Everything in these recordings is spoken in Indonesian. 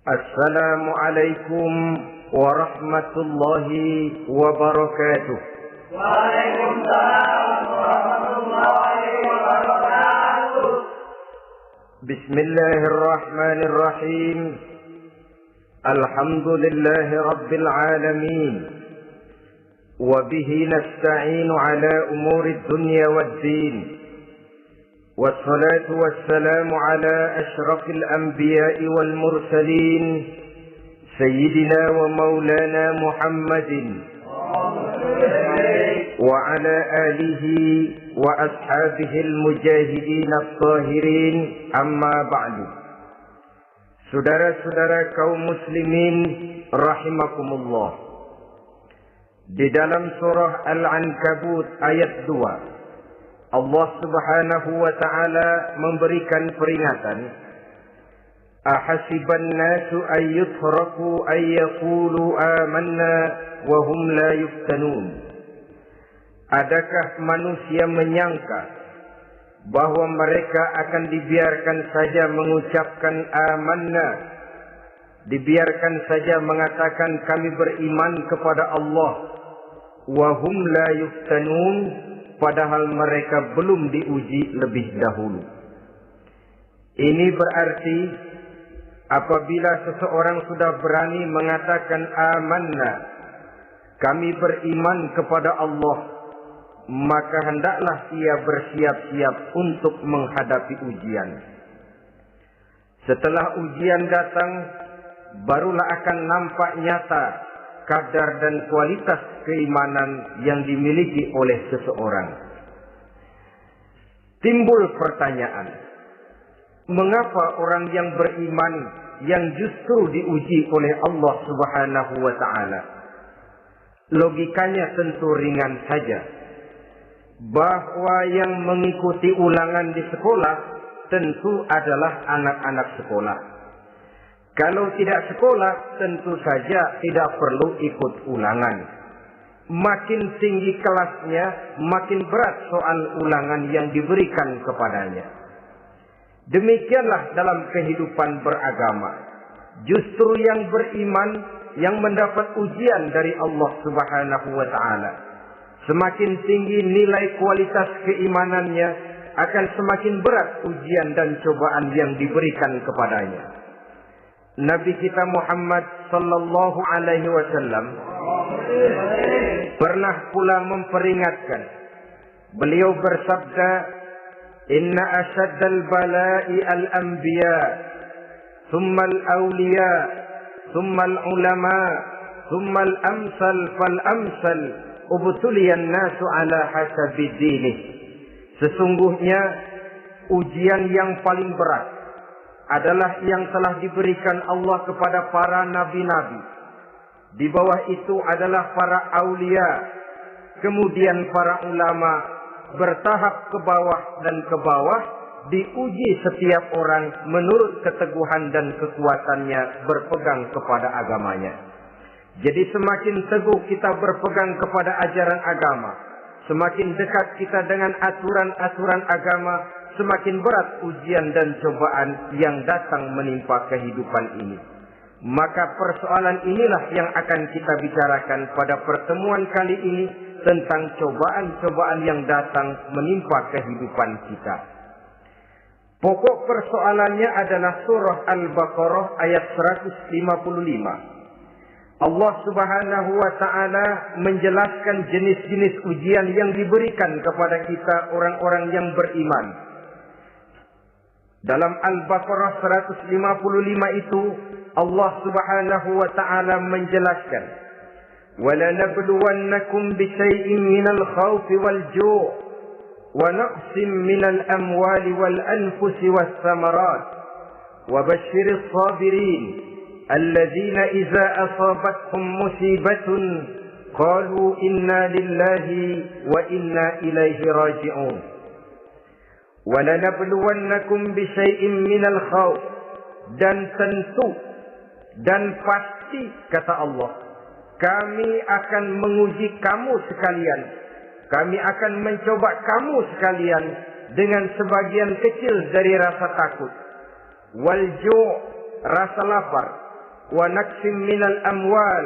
Assalamualaikum warahmatullahi wabarakatuh. Waalaikumsalam warahmatullahi wabarakatuh. Bismillahirrahmanirrahim. Alhamdulillahi rabbil alamin. Wabihi nasta'inu ala umuri dunya waddin. Wassalatu wassalamu ala ashrafil anbiya'i wal mursalin Sayyidina wa maulana Muhammadin wa ala alihi wa ashabihil mujahidin at-tahirin, amma ba'du. Saudara-saudara kaum muslimin rahimakumullah. Di dalam surah Al-Ankabut ayat 2, Allah subhanahu wa ta'ala memberikan peringatan. Ahasiban nasu ayyutraku ayyakulu amanna wa hum la yuftanun. Adakah manusia menyangka bahwa mereka akan dibiarkan saja mengucapkan amanna, dibiarkan saja mengatakan kami beriman kepada Allah, wa hum la yuftanun, padahal mereka belum diuji lebih dahulu. Ini berarti apabila seseorang sudah berani mengatakan amanna, kami beriman kepada Allah, maka hendaklah ia bersiap-siap untuk menghadapi ujian. Setelah ujian datang, barulah akan nampak nyata kadar dan kualitas keimanan yang dimiliki oleh seseorang. Timbul pertanyaan, mengapa orang yang beriman yang justru diuji oleh Allah Subhanahu wa ta'ala? Logikanya tentu ringan saja, bahwa yang mengikuti ulangan di sekolah tentu adalah anak-anak sekolah. Kalau tidak sekolah, tentu saja tidak perlu ikut ulangan. Makin tinggi kelasnya, makin berat soal ulangan yang diberikan kepadanya. Demikianlah dalam kehidupan beragama. Justru yang beriman, yang mendapat ujian dari Allah Subhanahu wa ta'ala, semakin tinggi nilai kualitas keimanannya, akan semakin berat ujian dan cobaan yang diberikan kepadanya. Nabi kita Muhammad sallallahu alaihi wasallam pernah pula memperingatkan. Beliau bersabda, "Inna asyaddal bala'i al-anbiya, thumma al-awliya, thumma al-ulama, thumma al-amsal fal-amsal, ubtuliyan nasu ala hasabi dinih." Sesungguhnya ujian yang paling berat adalah yang telah diberikan Allah kepada para nabi-nabi. Di bawah itu adalah para aulia, kemudian para ulama, bertahap ke bawah dan ke bawah, diuji setiap orang menurut keteguhan dan kekuatannya berpegang kepada agamanya. Jadi semakin teguh kita berpegang kepada ajaran agama, semakin dekat kita dengan aturan-aturan agama, semakin berat ujian dan cobaan yang datang menimpa kehidupan ini. Maka persoalan inilah yang akan kita bicarakan pada pertemuan kali ini, tentang cobaan-cobaan yang datang menimpa kehidupan kita. Pokok persoalannya adalah surah Al-Baqarah ayat 155. Allah Subhanahu wa ta'ala menjelaskan jenis-jenis ujian yang diberikan kepada kita orang-orang yang beriman. Dalam Al-Baqarah 155 itu Allah Subhanahu wa ta'ala menjelaskan, وَلَنَبْلُوَنَّكُمْ بِشَيْءٍ مِنَ الْخَوْفِ وَالْجُوعِ وَنَقْصٍ مِنَ الْأَمْوَالِ وَالْأَنْفُسِ وَالثَّمَرَاتِ وَبَشِّرِ الصَّابِرِينَ الَّذِينَ إِذَا أَصَابَتْهُمْ مُصِيبَةٌ قَالُوا إِنَّا لِلَّهِ وَإِنَّا إِلَيْهِ رَاجِعُونَ. وَلَنَبْلُوَنَّكُمْ بِشَيْءٍ مِنَ الْخَوْفِ, dan tentu dan pasti kata Allah, kami akan menguji kamu sekalian, kami akan mencoba kamu sekalian dengan sebagian kecil dari rasa takut. Wal ju', rasa lapar. wa naqsim minal amwal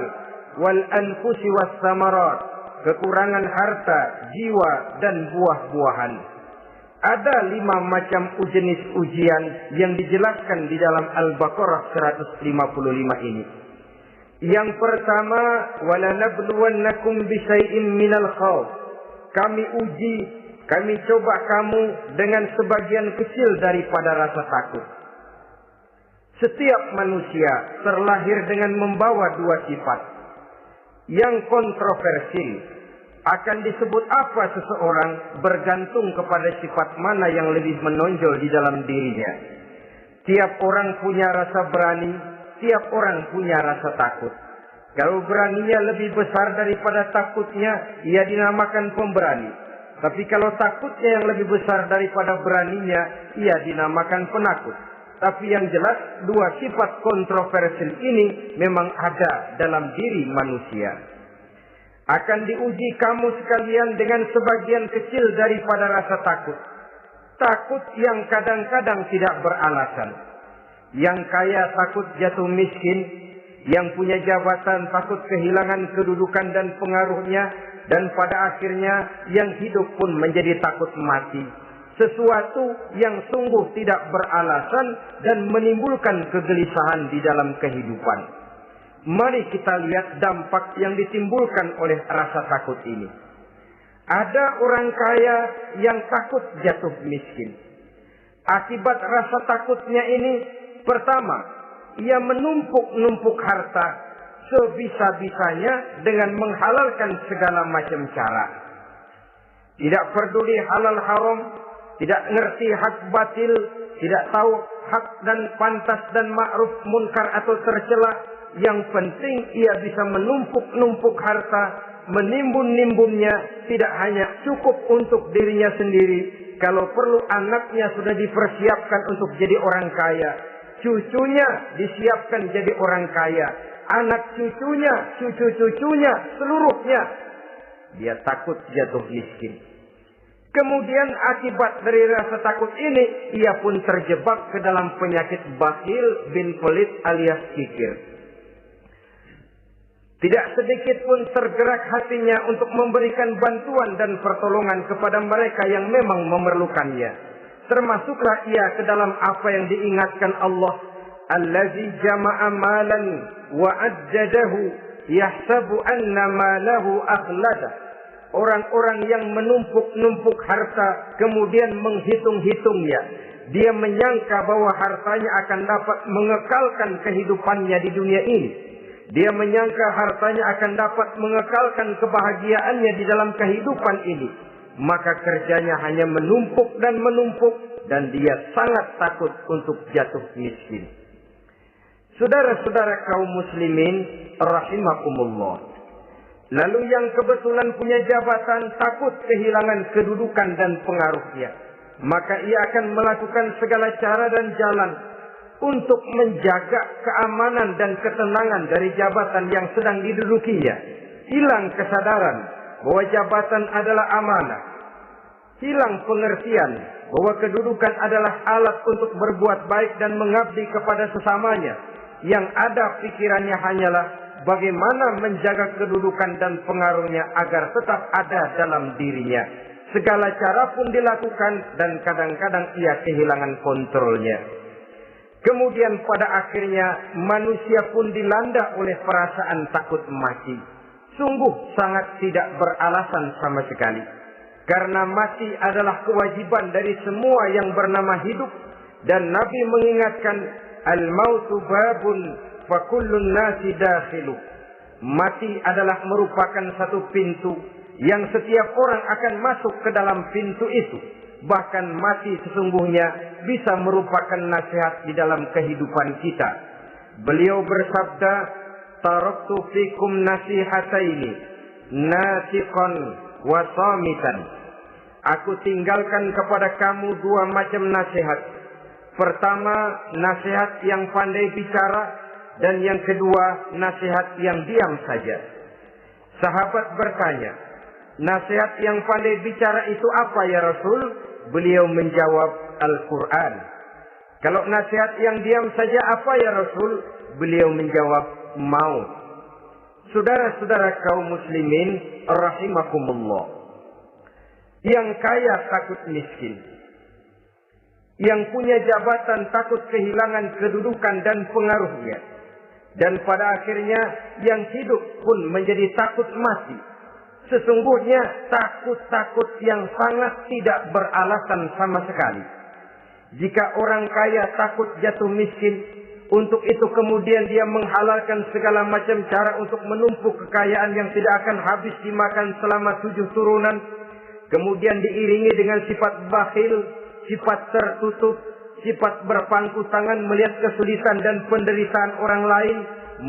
wal anfusi was samarat, kekurangan harta, jiwa dan buah-buahan. Ada 5 macam jenis ujian yang dijelaskan di dalam Al-Baqarah 155 ini. Yang pertama, walanabluwannakum bisyai'in minal khawf. Kami uji, kami coba kamu dengan sebagian kecil daripada rasa takut. Setiap manusia terlahir dengan membawa 2 sifat. Yang kontroversil, akan disebut apa seseorang bergantung kepada sifat mana yang lebih menonjol di dalam dirinya. Tiap orang punya rasa berani, tiap orang punya rasa takut. Kalau beraninya lebih besar daripada takutnya, ia dinamakan pemberani. Tapi kalau takutnya yang lebih besar daripada beraninya, ia dinamakan penakut. Tapi yang jelas 2 sifat kontroversial ini memang ada dalam diri manusia. Akan diuji kamu sekalian dengan sebagian kecil daripada rasa takut. Takut yang kadang-kadang tidak beralasan. Yang kaya takut jatuh miskin, yang punya jabatan takut kehilangan kedudukan dan pengaruhnya, dan pada akhirnya yang hidup pun menjadi takut mati. Sesuatu yang sungguh tidak beralasan dan menimbulkan kegelisahan di dalam kehidupan. Mari kita lihat dampak yang ditimbulkan oleh rasa takut ini. Ada orang kaya yang takut jatuh miskin. Akibat rasa takutnya ini, pertama, ia menumpuk-numpuk harta sebisa-bisanya dengan menghalalkan segala macam cara. Tidak peduli halal haram, tidak ngerti hak batil, tidak tahu hak dan pantas dan ma'ruf munkar atau tercela. Yang penting ia bisa menumpuk-numpuk harta, menimbun-nimbunnya, tidak hanya cukup untuk dirinya sendiri. Kalau perlu anaknya sudah dipersiapkan untuk jadi orang kaya, cucunya disiapkan jadi orang kaya, anak cucunya, cucu-cucunya, seluruhnya. Dia takut jatuh miskin. Kemudian akibat dari rasa takut ini, ia pun terjebak ke dalam penyakit bakhil bin pelit alias kikir. Tidak sedikit pun tergerak hatinya untuk memberikan bantuan dan pertolongan kepada mereka yang memang memerlukannya. Termasuklah ia ke dalam apa yang diingatkan Allah. Allazi jama'a malan wa addadahu yahsabu anna malahu akhlada. Orang-orang yang menumpuk-numpuk harta kemudian menghitung-hitungnya. Dia menyangka bahwa hartanya akan dapat mengekalkan kehidupannya di dunia ini. Dia menyangka hartanya akan dapat mengekalkan kebahagiaannya di dalam kehidupan ini. Maka kerjanya hanya menumpuk dan menumpuk. Dan dia sangat takut untuk jatuh miskin. Saudara-saudara kaum muslimin rahimakumullah. Lalu yang kebetulan punya jabatan takut kehilangan kedudukan dan pengaruhnya. Maka ia akan melakukan segala cara dan jalan untuk menjaga keamanan dan ketenangan dari jabatan yang sedang didudukinya. Hilang kesadaran bahwa jabatan adalah amanah. Hilang pengertian bahwa kedudukan adalah alat untuk berbuat baik dan mengabdi kepada sesamanya. Yang ada pikirannya hanyalah bagaimana menjaga kedudukan dan pengaruhnya agar tetap ada dalam dirinya. Segala cara pun dilakukan dan kadang-kadang ia kehilangan kontrolnya. Kemudian pada akhirnya manusia pun dilanda oleh perasaan takut mati. Sungguh sangat tidak beralasan sama sekali. Karena mati adalah kewajiban dari semua yang bernama hidup. Dan Nabi mengingatkan, al-mautu babun fa kullun nasi dakhilu. Mati adalah merupakan satu pintu yang setiap orang akan masuk ke dalam pintu itu. Bahkan mati sesungguhnya bisa merupakan nasihat di dalam kehidupan kita. Beliau bersabda, taraktu fikum nasihataini, natiqan wa samitan. Aku tinggalkan kepada kamu 2 macam nasihat. Pertama, nasihat yang pandai bicara, dan yang kedua, nasihat yang diam saja. Sahabat bertanya, nasihat yang pandai bicara itu apa ya Rasul? Beliau menjawab, Al-Quran. Kalau nasihat yang diam saja apa ya Rasul? Beliau menjawab, mau. Saudara-saudara kaum muslimin rahimakumullah, yang kaya takut miskin, yang punya jabatan takut kehilangan kedudukan dan pengaruhnya, dan pada akhirnya yang hidup pun menjadi takut mati. Sesungguhnya takut-takut yang sangat tidak beralasan sama sekali. Jika orang kaya takut jatuh miskin, untuk itu kemudian dia menghalalkan segala macam cara untuk menumpuk kekayaan yang tidak akan habis dimakan selama 7 turunan. Kemudian diiringi dengan sifat bakhil, sifat tertutup, sifat berpangku tangan melihat kesulitan dan penderitaan orang lain.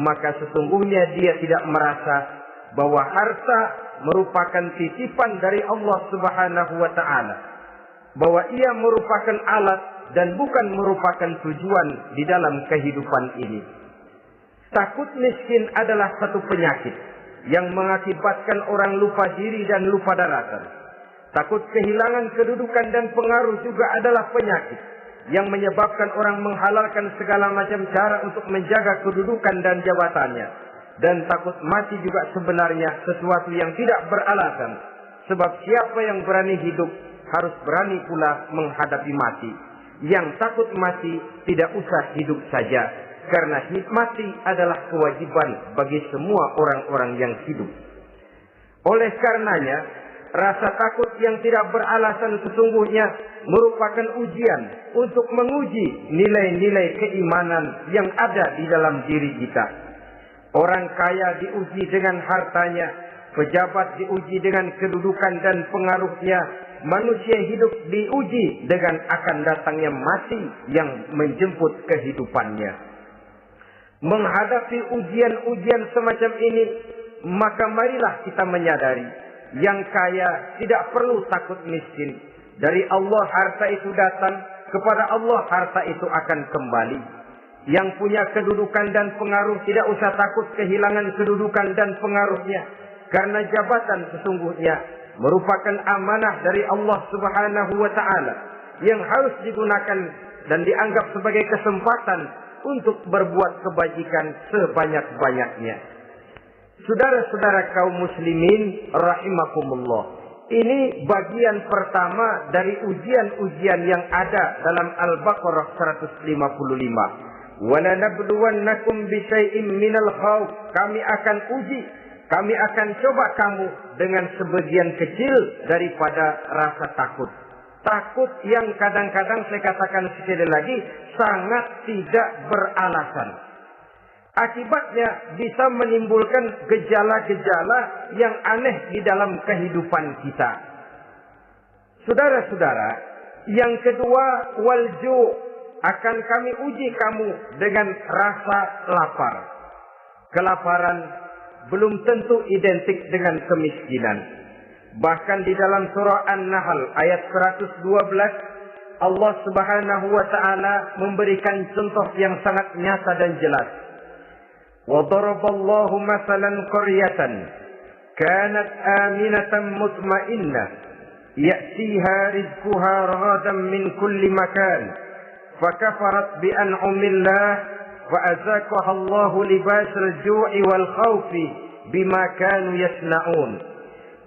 Maka sesungguhnya dia tidak merasa bahwa harta merupakan titipan dari Allah Subhanahu wa ta'ala, bahwa ia merupakan alat dan bukan merupakan tujuan di dalam kehidupan ini. Takut miskin adalah satu penyakit yang mengakibatkan orang lupa diri dan lupa daratan. Takut kehilangan kedudukan dan pengaruh juga adalah penyakit yang menyebabkan orang menghalalkan segala macam cara untuk menjaga kedudukan dan jabatannya. Dan takut mati juga sebenarnya sesuatu yang tidak beralasan. Sebab siapa yang berani hidup harus berani pula menghadapi mati. Yang takut mati tidak usah hidup saja, karena mati adalah kewajiban bagi semua orang-orang yang hidup. Oleh karenanya, rasa takut yang tidak beralasan sesungguhnya merupakan ujian untuk menguji nilai-nilai keimanan yang ada di dalam diri kita. Orang kaya diuji dengan hartanya, pejabat diuji dengan kedudukan dan pengaruhnya. Manusia hidup diuji dengan akan datangnya mati yang menjemput kehidupannya. Menghadapi ujian-ujian semacam ini, maka marilah kita menyadari, yang kaya tidak perlu takut miskin. Dari Allah harta itu datang, kepada Allah harta itu akan kembali. Yang punya kedudukan dan pengaruh tidak usah takut kehilangan kedudukan dan pengaruhnya, karena jabatan sesungguhnya merupakan amanah dari Allah Subhanahu wa ta'ala yang harus digunakan dan dianggap sebagai kesempatan untuk berbuat kebajikan sebanyak-banyaknya. Saudara-saudara kaum muslimin rahimakumullah, ini bagian pertama dari ujian-ujian yang ada dalam Al-Baqarah 155. وَلَنَبْلُوَنَّكُمْ بِشَيْءٍ مِّنَ الْخَوْفِ, kami akan uji, kami akan coba kamu dengan sebagian kecil daripada rasa takut. Takut yang kadang-kadang saya katakan sekali lagi sangat tidak beralasan. Akibatnya bisa menimbulkan gejala-gejala yang aneh di dalam kehidupan kita. Saudara-saudara, yang kedua, walju, akan kami uji kamu dengan rasa lapar. Kelaparan belum tentu identik dengan kemiskinan. Bahkan di dalam surah An-Nahl ayat 112, Allah Subhanahu wa ta'ala memberikan contoh yang sangat nyata dan jelas. وَضَرَبَ اللَّهُ مَثَلًا قَرْيَةً كَانَتْ آمِنَةً مُطْمَئِنَّةً يَأْتِيهَا رِزْقُهَا رَغَدًا مِنْ كُلِّ مَكَانٍ فَكَفَرَتْ بِأَنْعُمِ اللَّهِ فَأَذَاقَهَا اللَّهُ لِبَاسَ الْجُوعِ وَالْخَوْفِ بِمَا كَانُوا يَصْنَعُونَ.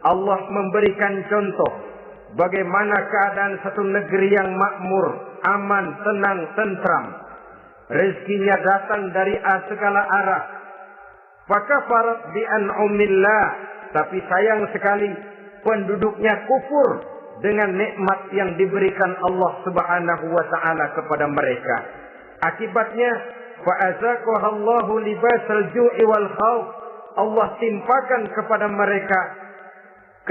Allah memberikan contoh bagaimana keadaan satu negeri yang makmur, aman, tenang, tentram. Rezekinya datang dari segala arah. Fakafarat bi an'umillah, tapi sayang sekali penduduknya kufur dengan nikmat yang diberikan Allah Subhanahu wa ta'ala kepada mereka. Akibatnya fa'azaqahallahu libasal ju'i wal khauf, Allah timpakan kepada mereka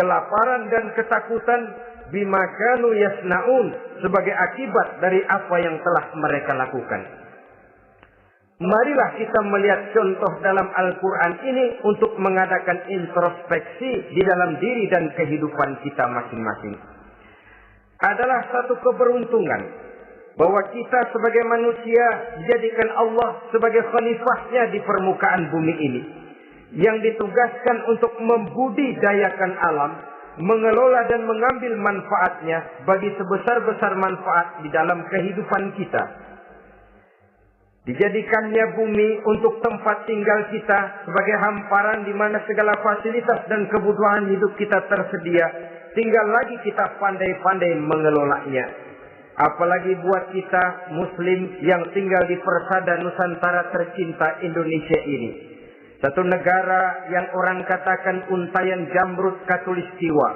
kelaparan dan ketakutan bima kanu yasnaun, sebagai akibat dari apa yang telah mereka lakukan. Marilah kita melihat contoh dalam Al-Quran ini untuk mengadakan introspeksi di dalam diri dan kehidupan kita masing-masing. Adalah satu keberuntungan bahwa kita sebagai manusia dijadikan Allah sebagai khalifahnya di permukaan bumi ini, yang ditugaskan untuk membudidayakan alam, mengelola dan mengambil manfaatnya bagi sebesar-besar manfaat di dalam kehidupan kita. Dijadikannya bumi untuk tempat tinggal kita sebagai hamparan di mana segala fasilitas dan kebutuhan hidup kita tersedia. Tinggal lagi kita pandai-pandai mengelolanya. Apalagi buat kita Muslim yang tinggal di persada Nusantara tercinta Indonesia ini. Satu negara yang orang katakan untayan jamrut katulistiwa,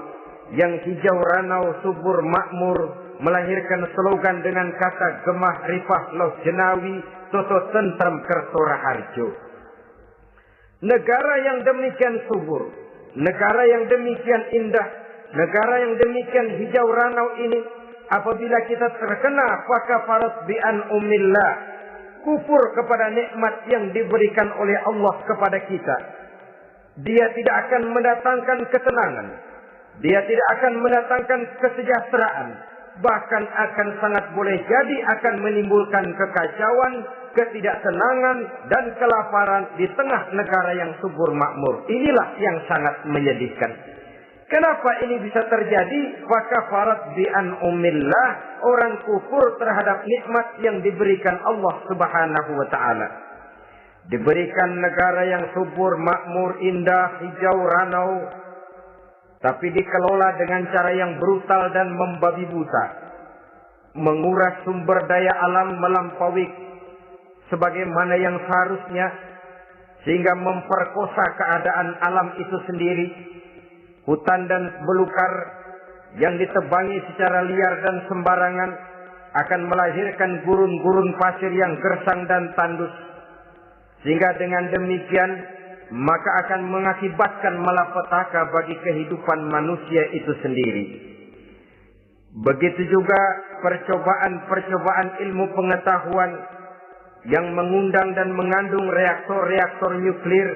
yang hijau ranau subur makmur, melahirkan slogan dengan kata gemah rifah loh jenawi toto tentrem kerto raharjo. Negara yang demikian subur, negara yang demikian indah, negara yang demikian hijau ranau ini, apabila kita terkena fakafarat bi an umillah, kufur kepada nikmat yang diberikan oleh Allah kepada kita, dia tidak akan mendatangkan ketenangan, dia tidak akan mendatangkan kesejahteraan, bahkan akan sangat boleh jadi akan menimbulkan kekacauan, ketidaktenangan dan kelaparan di tengah negara yang subur makmur. Inilah yang sangat menyedihkan. Kenapa ini bisa terjadi? Fakafarat bi an umillah, orang kufur terhadap nikmat yang diberikan Allah Subhanahu wa taala. Diberikan negara yang subur, makmur, indah, hijau ranau, tapi dikelola dengan cara yang brutal dan membabi buta. Menguras sumber daya alam melampaui sebagaimana yang seharusnya, sehingga memperkosa keadaan alam itu sendiri. Hutan dan belukar yang ditebangi secara liar dan sembarangan akan melahirkan gurun-gurun pasir yang gersang dan tandus. Sehingga dengan demikian maka akan mengakibatkan malapetaka bagi kehidupan manusia itu sendiri. Begitu juga percobaan-percobaan ilmu pengetahuan yang mengundang dan mengandung reaktor-reaktor nuklir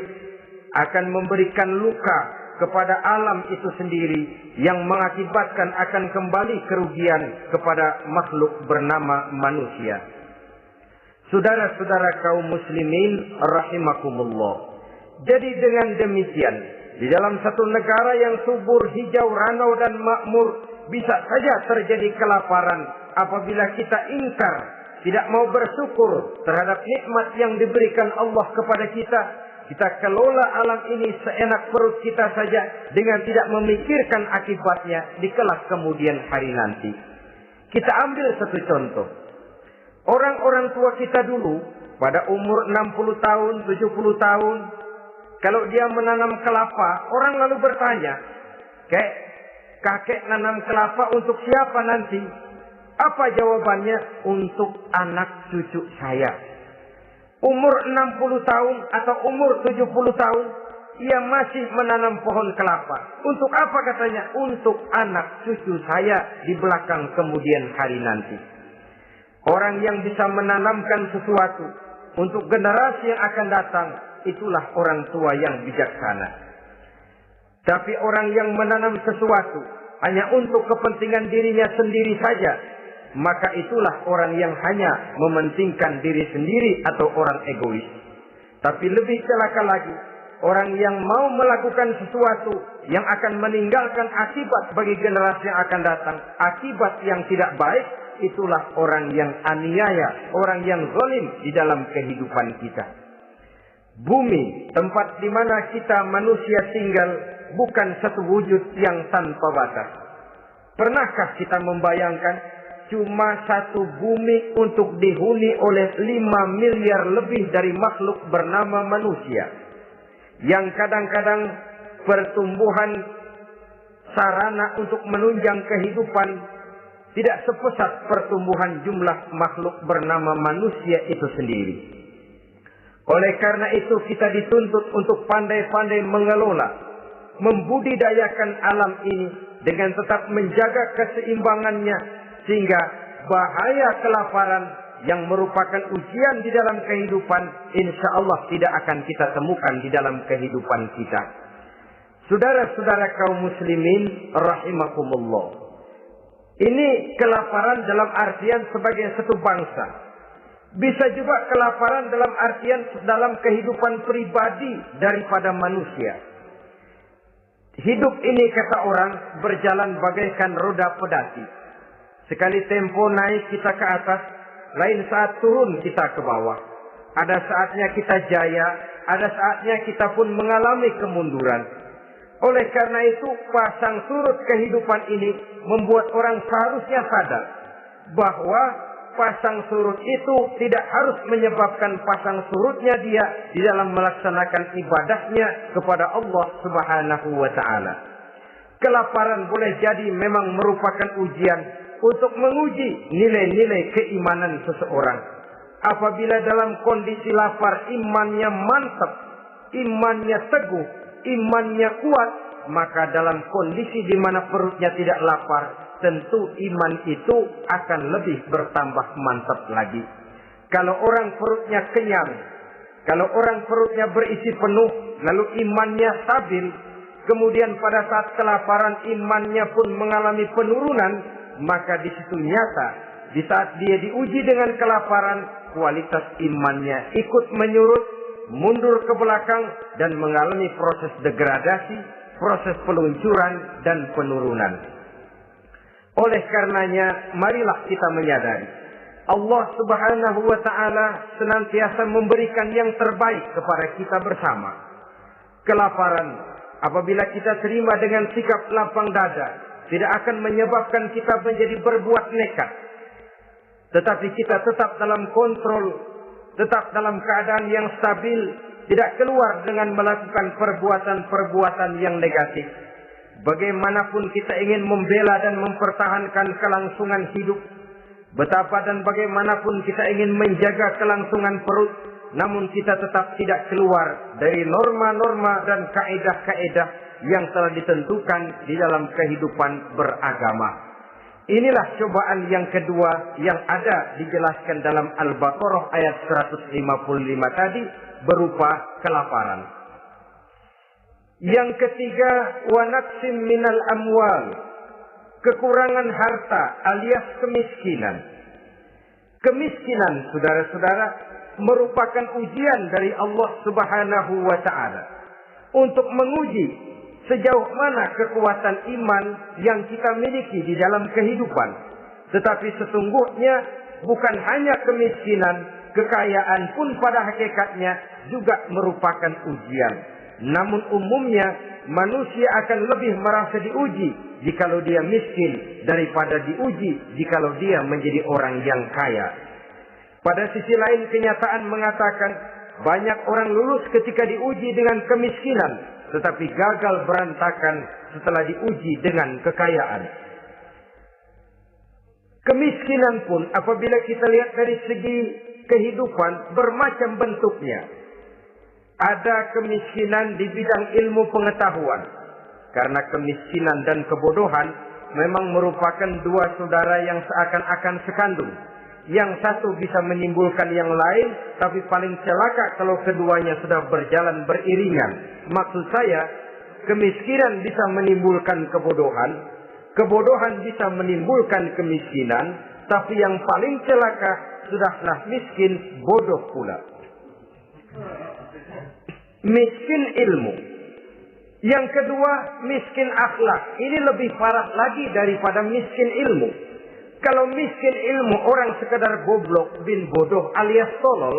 akan memberikan luka kepada alam itu sendiri, yang mengakibatkan akan kembali kerugian kepada makhluk bernama manusia. Saudara-saudara kaum muslimin rahimakumullah. Jadi dengan demikian, di dalam satu negara yang subur, hijau, ranau dan makmur, bisa saja terjadi kelaparan apabila kita ingkar, tidak mau bersyukur terhadap nikmat yang diberikan Allah kepada kita. Kita kelola alam ini seenak perut kita saja dengan tidak memikirkan akibatnya di kelak kemudian hari nanti. Kita ambil satu contoh. Orang-orang tua kita dulu pada umur 60 tahun, 70 tahun, kalau dia menanam kelapa, orang lalu bertanya, kakek nanam kelapa untuk siapa nanti? Apa jawabannya? Untuk anak cucu saya. Umur 60 tahun atau umur 70 tahun, ia masih menanam pohon kelapa. Untuk apa katanya? Untuk anak cucu saya di belakang kemudian hari nanti. Orang yang bisa menanamkan sesuatu untuk generasi yang akan datang, itulah orang tua yang bijaksana. Tapi orang yang menanam sesuatu hanya untuk kepentingan dirinya sendiri saja, maka itulah orang yang hanya mementingkan diri sendiri atau orang egois. Tapi lebih celaka lagi, orang yang mau melakukan sesuatu yang akan meninggalkan akibat bagi generasi yang akan datang, akibat yang tidak baik, itulah orang yang aniaya, orang yang zalim di dalam kehidupan kita. Bumi, tempat di mana kita manusia tinggal, bukan satu wujud yang tanpa batas. Pernahkah kita membayangkan cuma satu bumi untuk dihuni oleh 5 miliar lebih dari makhluk bernama manusia, yang kadang-kadang pertumbuhan sarana untuk menunjang kehidupan tidak sepesat pertumbuhan jumlah makhluk bernama manusia itu sendiri. Oleh karena itu kita dituntut untuk pandai-pandai mengelola, membudidayakan alam ini dengan tetap menjaga keseimbangannya, sehingga bahaya kelaparan yang merupakan ujian di dalam kehidupan, insya Allah tidak akan kita temukan di dalam kehidupan kita. Saudara-saudara kaum muslimin rahimakumullah. Ini kelaparan dalam artian sebagai satu bangsa. Bisa juga kelaparan dalam artian dalam kehidupan pribadi daripada manusia. Hidup ini kata orang berjalan bagaikan roda pedati. Sekali tempo naik kita ke atas, lain saat turun kita ke bawah. ada saatnya kita jaya, ada saatnya kita pun mengalami kemunduran. Oleh karena itu, pasang surut kehidupan ini membuat orang seharusnya sadar bahwa pasang surut itu tidak harus menyebabkan pasang surutnya dia di dalam melaksanakan ibadahnya kepada Allah Subhanahu wa Ta'ala. Kelaparan boleh jadi memang merupakan ujian untuk menguji nilai-nilai keimanan seseorang. Apabila dalam kondisi lapar imannya mantap, imannya teguh, imannya kuat, maka dalam kondisi di mana perutnya tidak lapar, tentu iman itu akan lebih bertambah mantap lagi. Kalau orang perutnya kenyang, kalau orang perutnya berisi penuh, lalu imannya stabil, kemudian pada saat kelaparan imannya pun mengalami penurunan, maka di situ nyata, di saat dia diuji dengan kelaparan, kualitas imannya ikut menyurut, mundur ke belakang, dan mengalami proses degradasi, proses peluncuran dan penurunan. Oleh karenanya, marilah kita menyadari Allah Subhanahu wa Ta'ala senantiasa memberikan yang terbaik kepada kita bersama. Kelaparan, apabila kita terima dengan sikap lapang dada, tidak akan menyebabkan kita menjadi berbuat nekat. Tetapi kita tetap dalam kontrol, tetap dalam keadaan yang stabil, tidak keluar dengan melakukan perbuatan-perbuatan yang negatif. Bagaimanapun kita ingin membela dan mempertahankan kelangsungan hidup, betapa dan bagaimanapun kita ingin menjaga kelangsungan perut, namun kita tetap tidak keluar dari norma-norma dan kaedah-kaedah yang telah ditentukan di dalam kehidupan beragama. Inilah cobaan yang kedua yang ada dijelaskan dalam Al-Baqarah ayat 155 tadi, berupa kelaparan. Yang ketiga, wa naqsim minal amwal, kekurangan harta alias kemiskinan. Kemiskinan, saudara-saudara, merupakan ujian dari Allah Subhanahu wa Ta'ala untuk menguji sejauh mana kekuatan iman yang kita miliki di dalam kehidupan. Tetapi sesungguhnya bukan hanya kemiskinan, kekayaan pun pada hakikatnya juga merupakan ujian. Namun umumnya manusia akan lebih merasa diuji jikalau dia miskin daripada diuji jikalau dia menjadi orang yang kaya. Pada sisi lain, kenyataan mengatakan banyak orang lulus ketika diuji dengan kemiskinan, tetapi gagal berantakan setelah diuji dengan kekayaan. Kemiskinan pun apabila kita lihat dari segi kehidupan bermacam bentuknya. Ada kemiskinan di bidang ilmu pengetahuan. Karena kemiskinan dan kebodohan memang merupakan dua saudara yang seakan-akan sekandung. Yang satu bisa menimbulkan yang lain, tapi paling celaka kalau keduanya sudah berjalan beriringan. Maksud saya, kemiskinan bisa menimbulkan kebodohan, kebodohan bisa menimbulkan kemiskinan, tapi yang paling celaka sudahlah miskin, bodoh pula. Miskin ilmu. Yang kedua, miskin akhlak. Ini lebih parah lagi daripada miskin ilmu. Kalau miskin ilmu orang sekedar goblok bin bodoh alias tolol,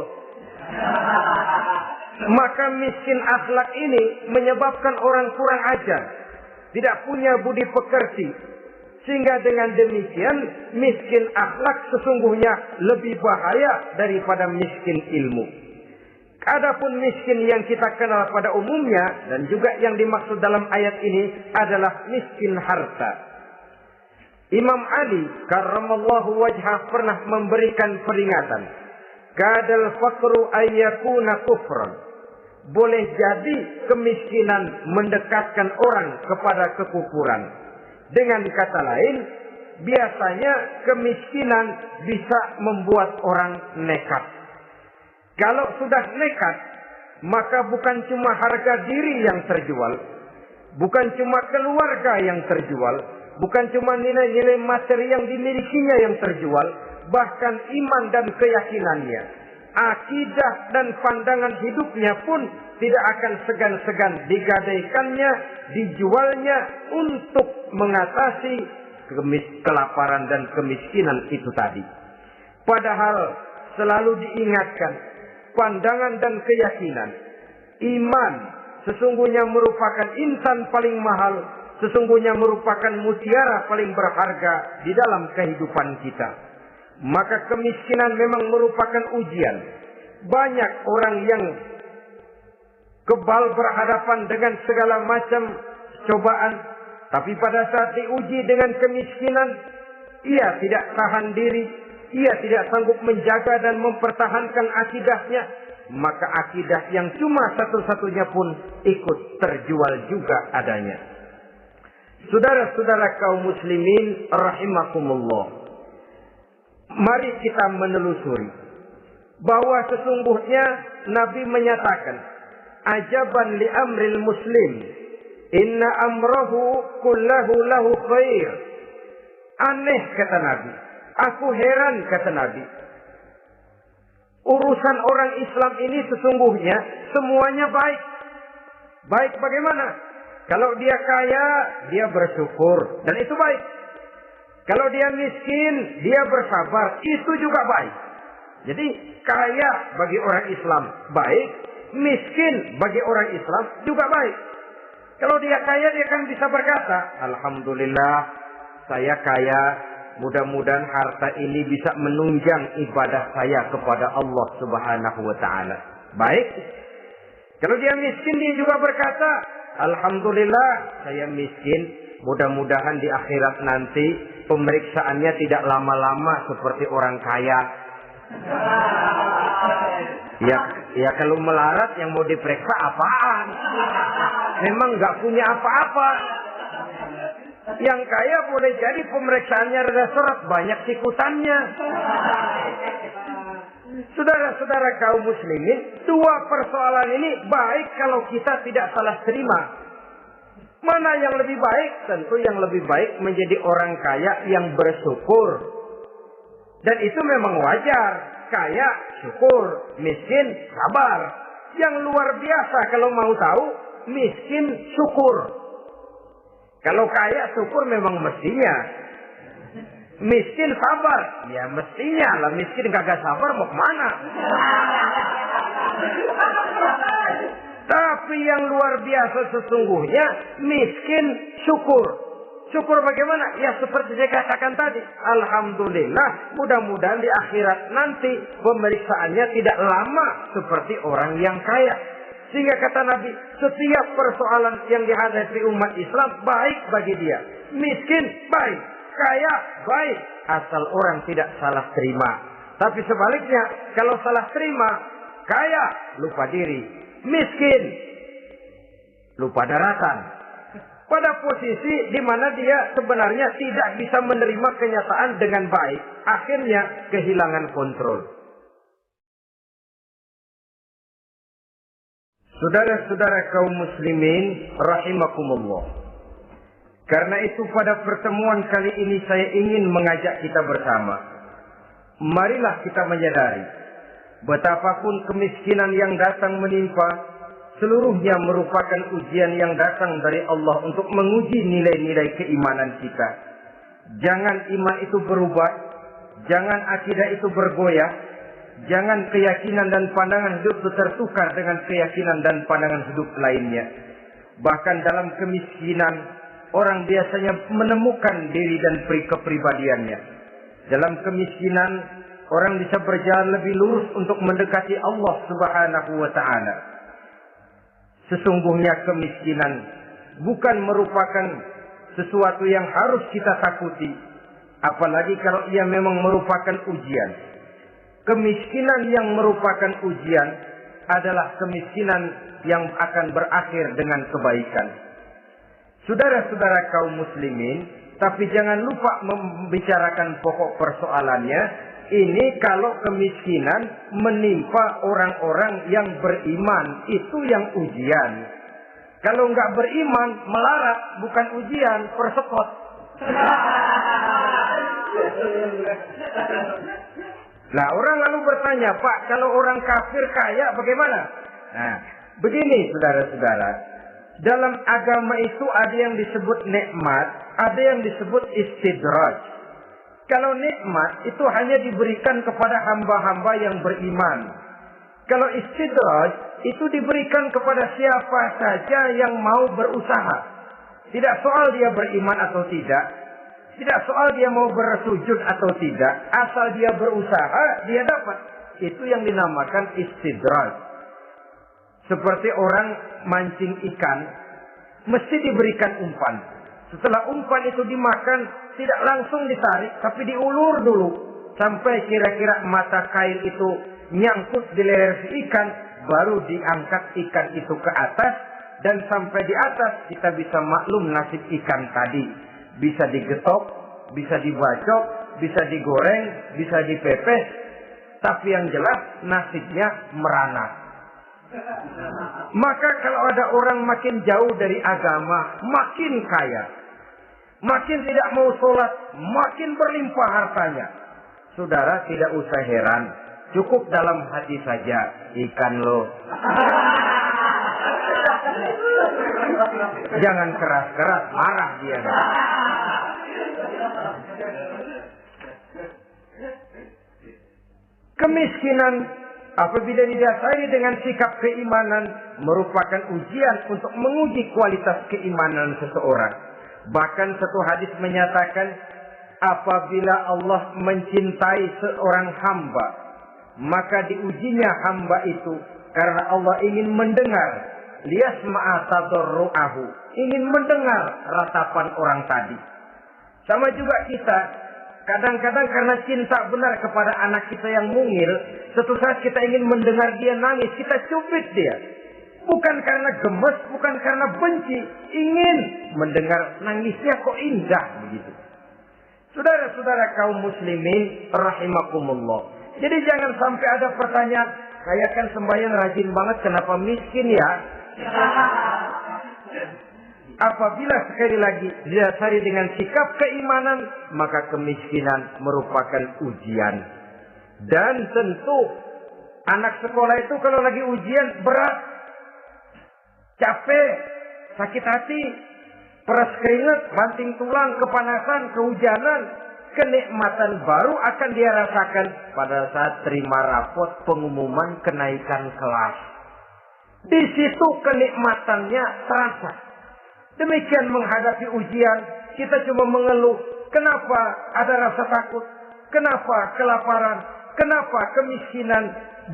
maka miskin akhlak ini menyebabkan orang kurang ajar, tidak punya budi pekerti. Sehingga dengan demikian miskin akhlak sesungguhnya lebih bahaya daripada miskin ilmu. Adapun miskin yang kita kenal pada umumnya dan juga yang dimaksud dalam ayat ini adalah miskin harta. Imam Ali karramallahu wajhah pernah memberikan peringatan. Kadal faqru ayyakuna kufran. Boleh jadi kemiskinan mendekatkan orang kepada kekufuran. Dengan kata lain, biasanya kemiskinan bisa membuat orang nekat. Kalau sudah nekat, maka bukan cuma harga diri yang terjual, bukan cuma keluarga yang terjual, bukan cuma nilai-nilai materi yang dimilikinya yang terjual, bahkan iman dan keyakinannya, akidah dan pandangan hidupnya pun tidak akan segan-segan digadaikannya, dijualnya untuk mengatasi kelaparan dan kemiskinan itu tadi. Padahal selalu diingatkan, pandangan dan keyakinan. Iman sesungguhnya merupakan insan paling mahal, sesungguhnya merupakan mutiara paling berharga di dalam kehidupan kita. Maka kemiskinan memang merupakan ujian. Banyak orang yang kebal berhadapan dengan segala macam cobaan, tapi pada saat diuji dengan kemiskinan, ia tidak tahan diri, ia tidak sanggup menjaga dan mempertahankan akidahnya, maka akidah yang cuma satu-satunya pun ikut terjual juga adanya. Saudara-saudara kaum muslimin rahimakumullah, mari kita menelusuri bahwa sesungguhnya Nabi menyatakan, ajaban li amril muslim, inna amrahu kullahu lahu khair. Aneh kata Nabi, aku heran kata Nabi, urusan orang Islam ini sesungguhnya semuanya baik. Baik bagaimana? Kalau dia kaya, dia bersyukur, dan itu baik. Kalau dia miskin, dia bersabar, itu juga baik. Jadi kaya bagi orang Islam baik, miskin bagi orang Islam juga baik. Kalau dia kaya, dia kan bisa berkata, alhamdulillah saya kaya, mudah-mudahan harta ini bisa menunjang ibadah saya kepada Allah Subhanahu wa taala. Baik. Kalau dia miskin, dia juga berkata, alhamdulillah saya miskin, mudah-mudahan di akhirat nanti pemeriksaannya tidak lama-lama seperti orang kaya. Ya kalau melarat yang mau diperiksa apaan? Memang nggak punya apa-apa. Yang kaya boleh jadi pemeriksaannya rada seret, banyak sikutannya. Saudara-saudara kaum muslimin, dua persoalan ini baik kalau kita tidak salah terima. Mana yang lebih baik? Tentu yang lebih baik menjadi orang kaya yang bersyukur. Dan itu memang wajar. Kaya, syukur. Miskin, sabar. Yang luar biasa kalau mau tahu, miskin, syukur. Kalau kaya, syukur memang mestinya. Miskin, sabar. Ya mestinya lah. Miskin kagak sabar mau kemana? Tapi yang luar biasa sesungguhnya, miskin, syukur. Syukur bagaimana? Ya seperti saya katakan tadi. Alhamdulillah, mudah-mudahan di akhirat nanti pemeriksaannya tidak lama seperti orang yang kaya. Sehingga kata Nabi, setiap persoalan yang dihadapi umat Islam baik bagi dia. Miskin, baik. Kaya, baik. Asal orang tidak salah terima. Tapi sebaliknya, kalau salah terima, kaya, lupa diri. Miskin, lupa daratan. Pada posisi di mana dia sebenarnya tidak bisa menerima kenyataan dengan baik. Akhirnya kehilangan kontrol. Saudara-saudara kaum muslimin rahimakumullah. Karena itu pada pertemuan kali ini saya ingin mengajak kita bersama. Marilah kita menyadari betapapun kemiskinan yang datang menimpa, seluruhnya merupakan ujian yang datang dari Allah untuk menguji nilai-nilai keimanan kita. Jangan iman itu berubah, jangan akidah itu bergoyah, jangan keyakinan dan pandangan hidup itu tertukar dengan keyakinan dan pandangan hidup lainnya. Bahkan dalam kemiskinan, orang biasanya menemukan diri dan kepribadiannya. Dalam kemiskinan, orang bisa berjalan lebih lurus untuk mendekati Allah Subhanahu wa taala. Sesungguhnya kemiskinan bukan merupakan sesuatu yang harus kita takuti. Apalagi kalau ia memang merupakan ujian. Kemiskinan yang merupakan ujian adalah kemiskinan yang akan berakhir dengan kebaikan. Saudara-saudara kaum muslimin, tapi jangan lupa membicarakan pokok persoalannya. Ini kalau kemiskinan menimpa orang-orang yang beriman, itu yang ujian. Kalau nggak beriman, melarat, bukan ujian, persekot. Nah, orang lalu bertanya, Pak, kalau orang kafir kaya bagaimana? Nah, begini saudara-saudara. Dalam agama itu ada yang disebut nikmat, ada yang disebut istidraj. Kalau nikmat itu hanya diberikan kepada hamba-hamba yang beriman. Kalau istidraj itu diberikan kepada siapa saja yang mau berusaha. Tidak soal dia beriman atau tidak. Tidak soal dia mau bersujud atau tidak. Asal dia berusaha, dia dapat. Itu yang dinamakan istidraj. Seperti orang mancing ikan, mesti diberikan umpan. Setelah umpan itu dimakan, tidak langsung ditarik, tapi diulur dulu. Sampai kira-kira mata kail itu nyangkut di leher si ikan, baru diangkat ikan itu ke atas. Dan sampai di atas kita bisa maklum nasib ikan tadi. Bisa digetok, bisa dibacok, bisa digoreng, bisa dipepes. Tapi yang jelas nasibnya merana. Maka kalau ada orang makin jauh dari agama, makin kaya, makin tidak mau sholat, makin berlimpah hartanya. Saudara tidak usah heran, cukup dalam hati saja, ikan lo. Jangan keras-keras, marah dia. Kemiskinan apabila didasari dengan sikap keimanan merupakan ujian untuk menguji kualitas keimanan seseorang. Bahkan satu hadis menyatakan apabila Allah mencintai seorang hamba, maka diujinya hamba itu karena Allah ingin mendengar liyasma'a tadarru'ahu, ingin mendengar ratapan orang tadi. Sama juga kita, kadang-kadang karena cinta benar kepada anak kita yang mungil, suatu saat kita ingin mendengar dia nangis, kita cubit dia. Bukan karena gemes, bukan karena benci, ingin mendengar nangisnya kok indah begitu. Saudara-saudara kaum muslimin rahimakumullah. Jadi jangan sampai ada pertanyaan, saya kan sembahyang rajin banget, kenapa miskin ya? Apabila sekali lagi didasari dengan sikap keimanan, maka kemiskinan merupakan ujian. Dan tentu anak sekolah itu kalau lagi ujian berat, capek, sakit hati, peras keringat, banting tulang, kepanasan, kehujanan, kenikmatan baru akan dia rasakan pada saat terima rapot pengumuman kenaikan kelas. Di situ kenikmatannya terasa. Demikian menghadapi ujian, kita cuma mengeluh. Kenapa ada rasa takut? Kenapa kelaparan? Kenapa kemiskinan?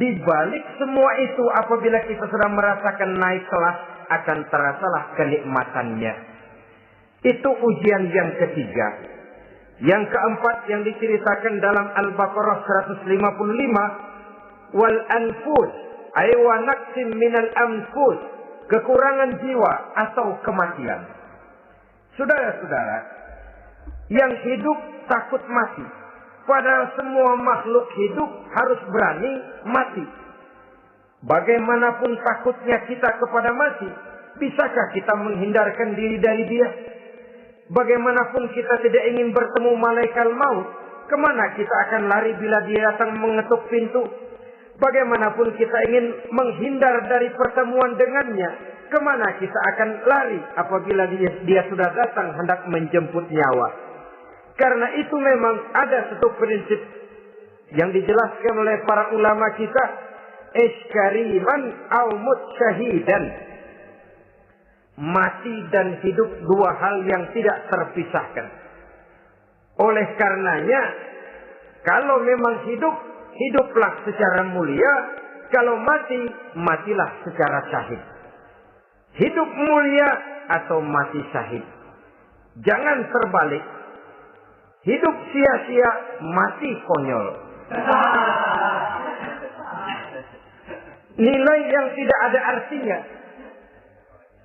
Di balik semua itu, apabila kita sudah merasakan naik kelas, akan terasalah kenikmatannya. Itu ujian yang ketiga. Yang keempat yang diceritakan dalam Al-Baqarah 155, wal anfus ay wa naqsim minal anfus, kekurangan jiwa atau kematian. Saudara-saudara, yang hidup takut mati. Padahal semua makhluk hidup harus berani mati. Bagaimanapun takutnya kita kepada mati, bisakah kita menghindarkan diri dari dia? Bagaimanapun kita tidak ingin bertemu malaikat maut, kemana kita akan lari bila dia datang mengetuk pintu? Bagaimanapun kita ingin menghindar dari pertemuan dengannya, kemana kita akan lari apabila dia sudah datang hendak menjemput nyawa? Karena itu memang ada satu prinsip yang dijelaskan oleh para ulama kita, iskariman au mut syahidan. Mati dan hidup dua hal yang tidak terpisahkan. Oleh karenanya, kalau memang hidup, hiduplah secara mulia. Kalau mati, matilah secara syahid. Hidup mulia atau mati syahid. Jangan terbalik. Hidup sia-sia, mati konyol. Nilai yang tidak ada artinya.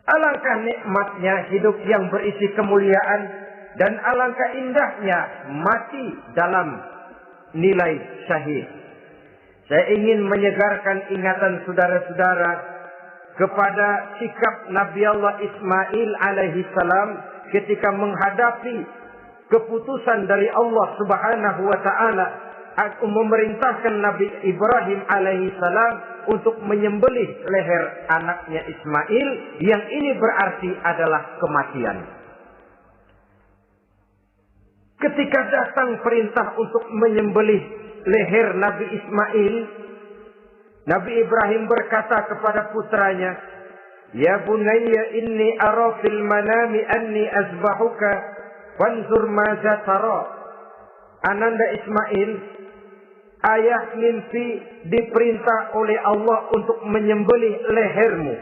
Alangkah nikmatnya hidup yang berisi kemuliaan, dan alangkah indahnya mati dalam nilai syahid. Saya ingin menyegarkan ingatan saudara-saudara kepada sikap Nabi Allah Ismail alaihi salam ketika menghadapi keputusan dari Allah Subhanahu wa taala memerintahkan Nabi Ibrahim alaihi salam untuk menyembelih leher anaknya Ismail, yang ini berarti adalah kematian. Ketika datang perintah untuk menyembelih leher Nabi Ismail, Nabi Ibrahim berkata kepada putranya, "Ya bunayya inni ara fil manami anni azbahuka fanzur madza tara." Ananda Ismail, ayah mimpi diperintah oleh Allah untuk menyembelih lehermu.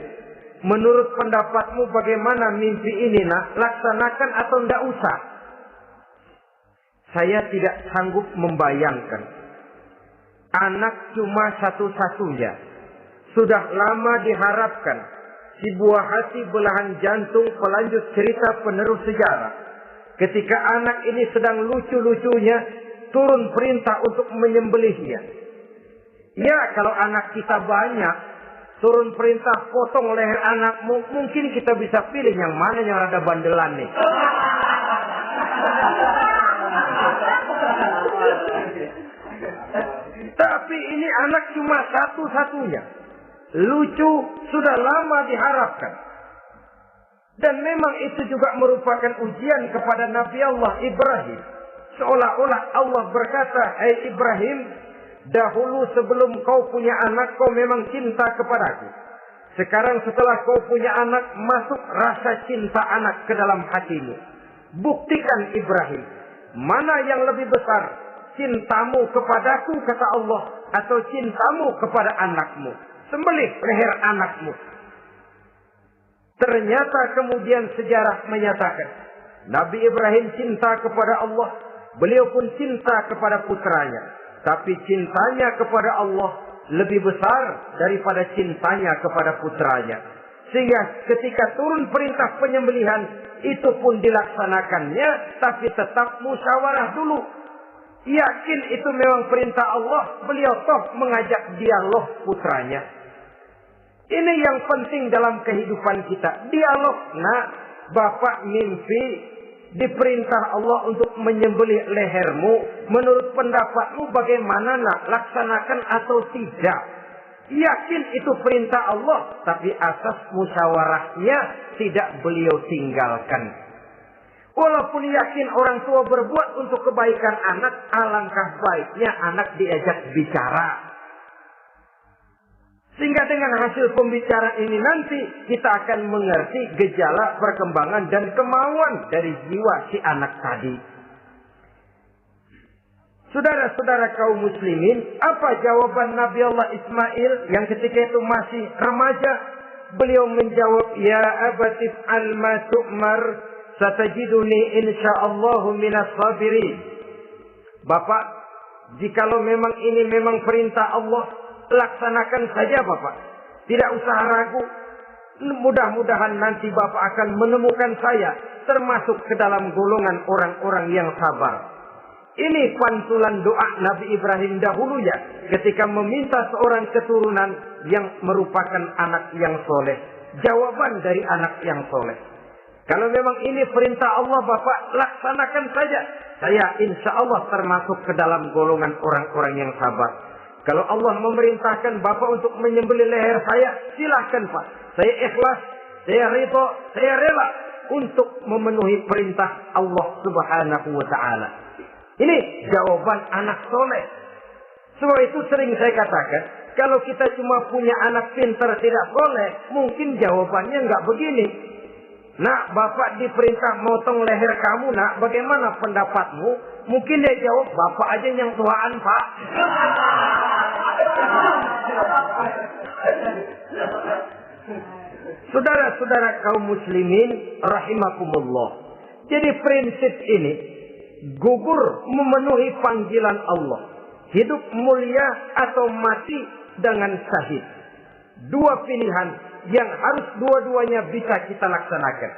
Menurut pendapatmu bagaimana mimpi ini, nak? Laksanakan atau tidak usah? Saya tidak sanggup membayangkan. Anak cuma satu-satunya. Sudah lama diharapkan. Si buah hati belahan jantung pelanjut cerita penerus sejarah. Ketika anak ini sedang lucu-lucunya, turun perintah untuk menyembelihnya. Ya, kalau anak kita banyak, turun perintah potong leher anakmu, mungkin kita bisa pilih yang mana yang rada bandelan nih. Tapi ini anak cuma satu-satunya. Lucu, sudah lama diharapkan. Dan memang itu juga merupakan ujian kepada Nabi Allah Ibrahim. Seolah-olah Allah berkata, "Hai Ibrahim, dahulu sebelum kau punya anak, kau memang cinta kepadaku. Sekarang setelah kau punya anak, masuk rasa cinta anak ke dalam hatimu. Buktikan Ibrahim, mana yang lebih besar, cintamu kepadaku, kata Allah, atau cintamu kepada anakmu. Sembelih leher anakmu." Ternyata kemudian sejarah menyatakan, Nabi Ibrahim cinta kepada Allah, beliau pun cinta kepada putranya. Tapi cintanya kepada Allah lebih besar daripada cintanya kepada putranya. Sehingga ketika turun perintah penyembelihan, itu pun dilaksanakannya, tapi tetap musyawarah dulu. Yakin itu memang perintah Allah, beliau toh mengajak dialog putranya. Ini yang penting dalam kehidupan kita. Dialog. Nah, bapak mimpi diperintah Allah untuk menyembelih lehermu. Menurut pendapatmu bagaimana, nak? Laksanakan atau tidak? Yakin itu perintah Allah, tapi asas musyawarahnya tidak beliau tinggalkan. Walaupun yakin orang tua berbuat untuk kebaikan anak, alangkah baiknya anak diajak bicara. Sehingga dengan hasil pembicaraan ini nanti kita akan mengerti gejala perkembangan dan kemauan dari jiwa si anak tadi. Saudara-saudara kaum muslimin, apa jawaban Nabi Allah Ismail yang ketika itu masih remaja? Beliau menjawab, "Ya abatif al-ma tu'mar, satajiduni insyaallahu minas sabirin." Bapak, jikalau memang ini memang perintah Allah, laksanakan saja Bapak. Tidak usah ragu. Mudah-mudahan nanti Bapak akan menemukan saya termasuk ke dalam golongan orang-orang yang sabar. Ini pantulan doa Nabi Ibrahim dahulu ya, ketika meminta seorang keturunan yang merupakan anak yang soleh. Jawaban dari anak yang soleh. Kalau memang ini perintah Allah Bapak, laksanakan saja. Saya insya Allah termasuk ke dalam golongan orang-orang yang sabar. Kalau Allah memerintahkan Bapak untuk menyembelih leher saya, silahkan Pak. Saya ikhlas, saya ridho, saya rela untuk memenuhi perintah Allah Subhanahu wa Ta'ala. Ini jawaban anak soleh. Sebab itu sering saya katakan, kalau kita cuma punya anak pintar tidak soleh, mungkin jawabannya nggak begini. "Nak, Bapak diperintah motong leher kamu, nak. Bagaimana pendapatmu?" Mungkin dia jawab, "Bapak aja yang tuaan, Pak." Saudara-saudara kaum muslimin rahimakumullah. Jadi prinsip ini gugur memenuhi panggilan Allah. Hidup mulia atau mati dengan syahid. Dua pilihan yang harus dua-duanya bisa kita laksanakan.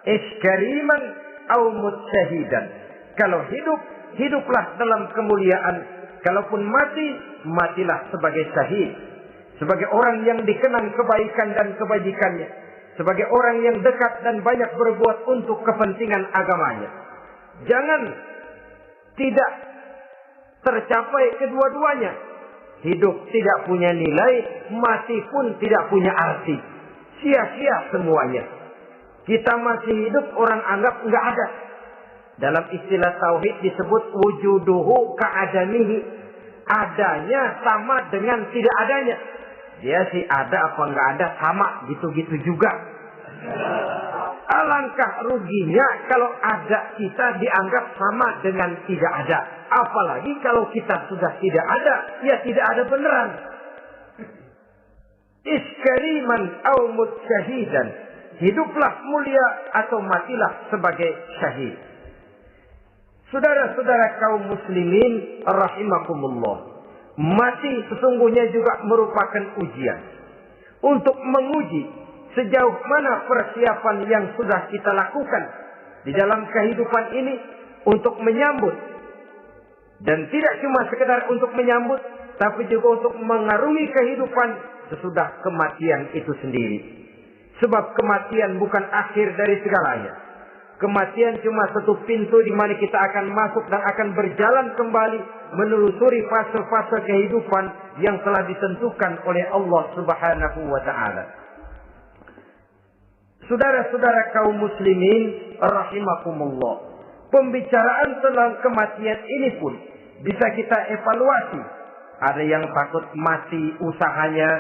Iskariman atau mutsyahidan. Kalau hidup, hiduplah dalam kemuliaan. Kalaupun mati, matilah sebagai syahid. Sebagai orang yang dikenang kebaikan dan kebajikannya. Sebagai orang yang dekat dan banyak berbuat untuk kepentingan agamanya. Jangan tidak tercapai kedua-duanya. Hidup tidak punya nilai, mati pun tidak punya arti. Sia-sia semuanya. Kita masih hidup, orang anggap nggak ada. Dalam istilah tauhid disebut wujuduhu ka'adamihi. Adanya sama dengan tidak adanya. dia sih ada apa nggak ada sama gitu-gitu juga. Alangkah ruginya kalau ada kita dianggap sama dengan tidak ada. Apalagi kalau kita sudah tidak ada, ya tidak ada beneran. Iskariman au mutsyahidan. Hiduplah mulia atau matilah sebagai syahid. Saudara-saudara kaum muslimin rahimakumullah. Mati sesungguhnya juga merupakan ujian. Untuk menguji sejauh mana persiapan yang sudah kita lakukan di dalam kehidupan ini untuk menyambut. Dan tidak cuma sekedar untuk menyambut, tapi juga untuk mengarungi kehidupan sesudah kematian itu sendiri. Sebab kematian bukan akhir dari segalanya. Kematian cuma satu pintu di mana kita akan masuk dan akan berjalan kembali menelusuri fase-fase kehidupan yang telah ditentukan oleh Allah Subhanahu wa taala. Saudara-saudara kaum muslimin rahimakumullah. Pembicaraan tentang kematian ini pun bisa kita evaluasi. Ada yang takut mati usahanya,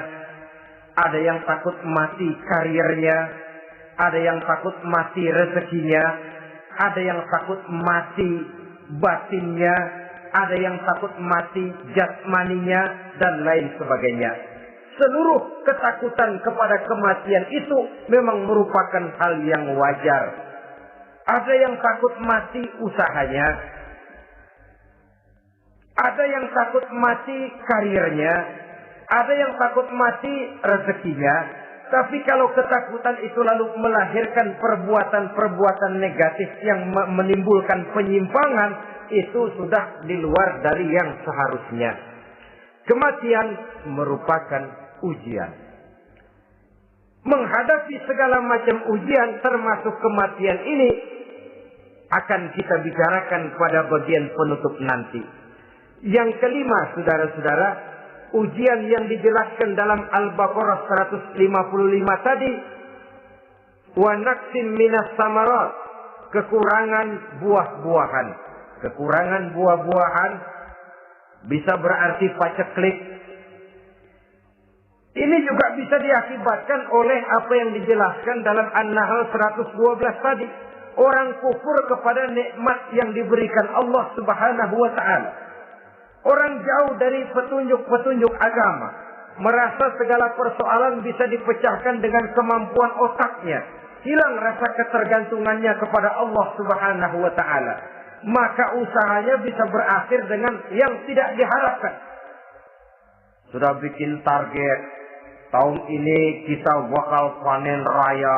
ada yang takut mati karirnya, ada yang takut mati rezekinya, ada yang takut mati batinnya, ada yang takut mati jasmaninya, dan lain sebagainya. Seluruh ketakutan kepada kematian itu memang merupakan hal yang wajar. Ada yang takut mati usahanya, ada yang takut mati karirnya, ada yang takut mati rezekinya. Tapi kalau ketakutan itu lalu melahirkan perbuatan-perbuatan negatif yang menimbulkan penyimpangan, itu sudah di luar dari yang seharusnya. Kematian merupakan ujian. Menghadapi segala macam ujian termasuk kematian ini akan kita bicarakan pada bagian penutup nanti. Yang kelima, saudara-saudara, ujian yang dijelaskan dalam Al-Baqarah 155 tadi, wa naqsin minas samarat, kekurangan buah-buahan. Kekurangan buah-buahan bisa berarti paceklik. Ini juga bisa diakibatkan oleh apa yang dijelaskan dalam An-Nahl 112 tadi. Orang kufur kepada nikmat yang diberikan Allah Subhanahu wa taala. Orang jauh dari petunjuk-petunjuk agama, merasa segala persoalan bisa dipecahkan dengan kemampuan otaknya. Hilang rasa ketergantungannya kepada Allah Subhanahu wa taala. Maka usahanya bisa berakhir dengan yang tidak diharapkan. Sudah bikin target, tahun ini kita bakal panen raya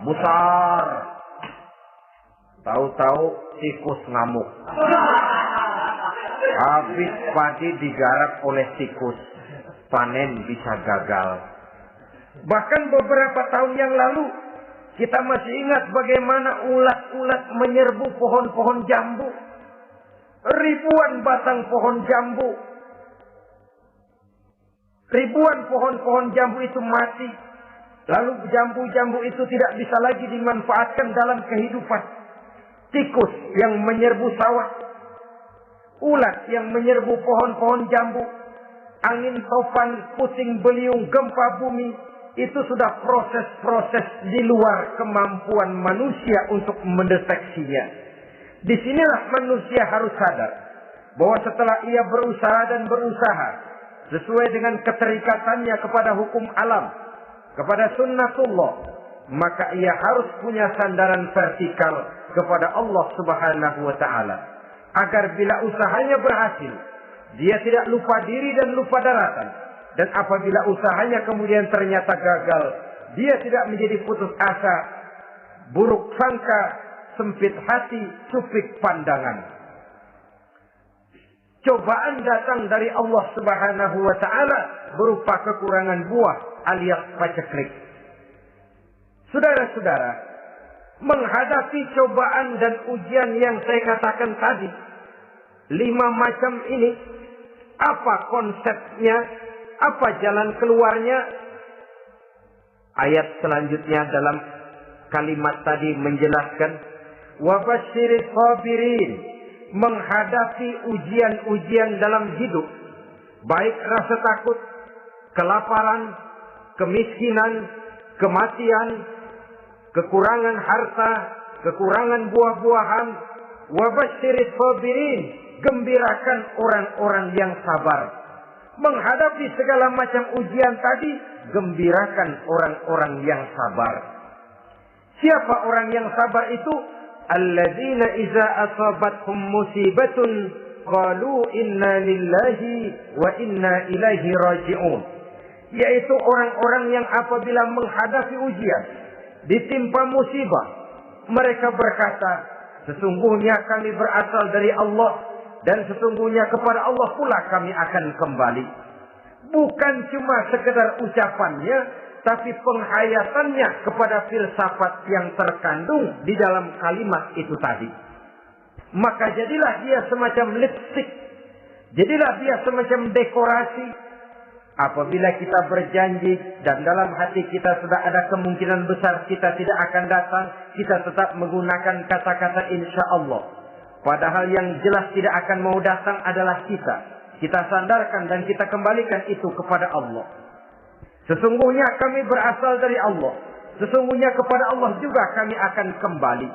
besar. Tahu-tahu tikus ngamuk. Habis padi digarap oleh tikus, panen bisa gagal. Bahkan beberapa tahun yang lalu, kita masih ingat bagaimana ulat-ulat menyerbu pohon-pohon jambu. Ribuan batang pohon jambu. Ribuan pohon-pohon jambu itu mati. Lalu jambu-jambu itu tidak bisa lagi dimanfaatkan dalam kehidupan. Tikus yang menyerbu sawah. Ulat yang menyerbu pohon-pohon jambu. Angin topan, puting beliung, gempa bumi. Itu sudah proses-proses di luar kemampuan manusia untuk mendeteksinya. Disinilah manusia harus sadar bahwa setelah ia berusaha dan berusaha sesuai dengan keterikatannya kepada hukum alam, kepada sunnatullah, maka ia harus punya sandaran vertikal kepada Allah Subhanahu wa taala. Agar bila usahanya berhasil, dia tidak lupa diri dan lupa daratan. Dan apabila usahanya kemudian ternyata gagal, dia tidak menjadi putus asa, buruk sangka, sempit hati, sempit pandangan. Cobaan datang dari Allah Subhanahu wa taala berupa kekurangan buah alias paceklik. Saudara-saudara, menghadapi cobaan dan ujian yang saya katakan tadi, 5 macam ini, apa konsepnya, apa jalan keluarnya? Ayat selanjutnya dalam kalimat tadi menjelaskan, wa basyiris sabirin, menghadapi ujian-ujian dalam hidup, baik rasa takut, kelaparan, kemiskinan, kematian, kekurangan harta, kekurangan buah-buahan. Wa basyiris sabirin, gembirakan orang-orang yang sabar. Menghadapi segala macam ujian tadi, gembirakan orang-orang yang sabar. Siapa orang yang sabar itu? Alladzina iza asabathum musibatun qalu inna lillahi wa inna ilaihi raji'un. Yaitu orang-orang yang apabila menghadapi ujian, ditimpa musibah, mereka berkata, sesungguhnya kami berasal dari Allah dan sesungguhnya kepada Allah pula kami akan kembali. Bukan cuma sekedar ucapannya, tapi penghayatannya kepada filsafat yang terkandung di dalam kalimat itu tadi. Maka jadilah dia semacam lipstick, jadilah dia semacam dekorasi. Apabila kita berjanji dan dalam hati kita sudah ada kemungkinan besar kita tidak akan datang, kita tetap menggunakan kata-kata insya Allah. Padahal yang jelas tidak akan mau datang adalah kita. Kita sandarkan dan kita kembalikan itu kepada Allah. Sesungguhnya kami berasal dari Allah. Sesungguhnya kepada Allah juga kami akan kembali.